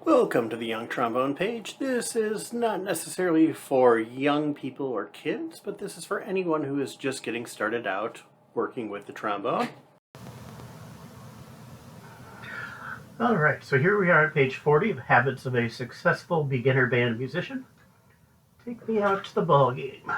Welcome to the Young Trombone page. This is not necessarily for young people or kids, but this is for anyone who is just getting started out working with the trombone. Alright, so here we are at page 40 of Habits of a Successful Beginner Band Musician. Take me out to the ball game.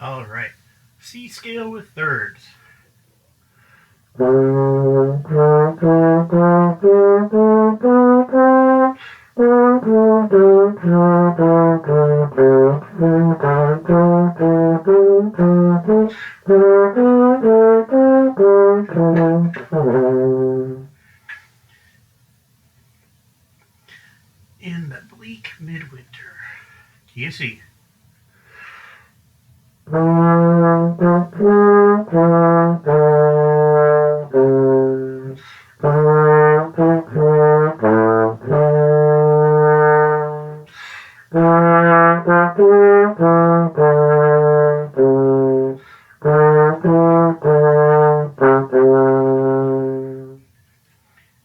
All right, C scale with thirds. In the bleak midwinter, key of C.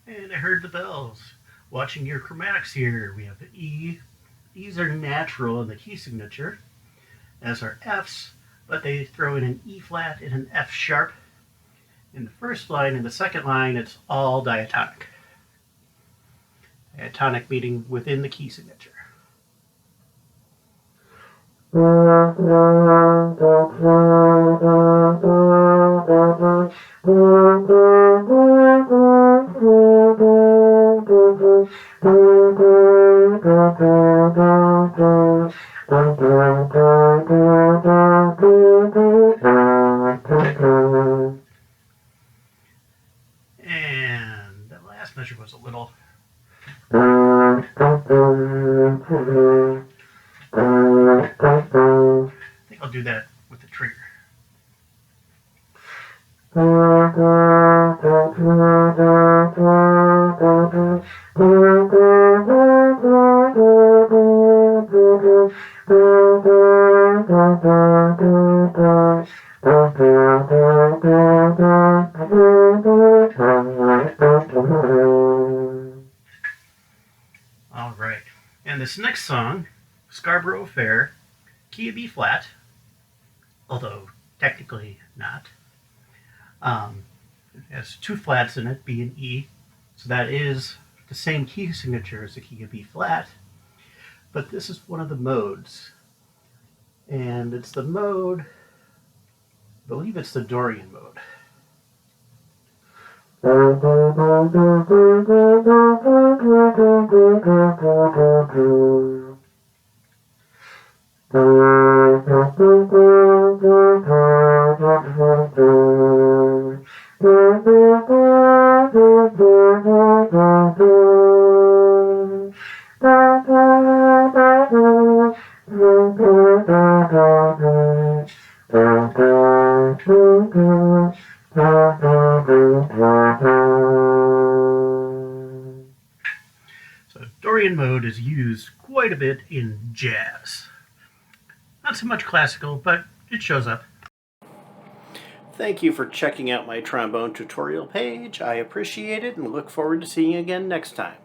And I heard the bells. Watching your chromatics here, we have the E. These are natural in the key signature, as are Fs, but they throw in an E flat and an F sharp. In the first line and the second line, it's all diatonic. Diatonic meaning within the key signature. And that last measure was a little. I think I'll do that with the trigger. All right, and this next song, Scarborough Fair, key of B flat, although technically not. It has two flats in it, B and E, so that is the same key signature as the key of B flat, but this is one of the modes, and it's the mode, I believe it's the Dorian mode. So Dorian mode is used quite a bit in jazz. Not so much classical, but it shows up. Thank you for checking out my trombone tutorial page. I appreciate it and look forward to seeing you again next time.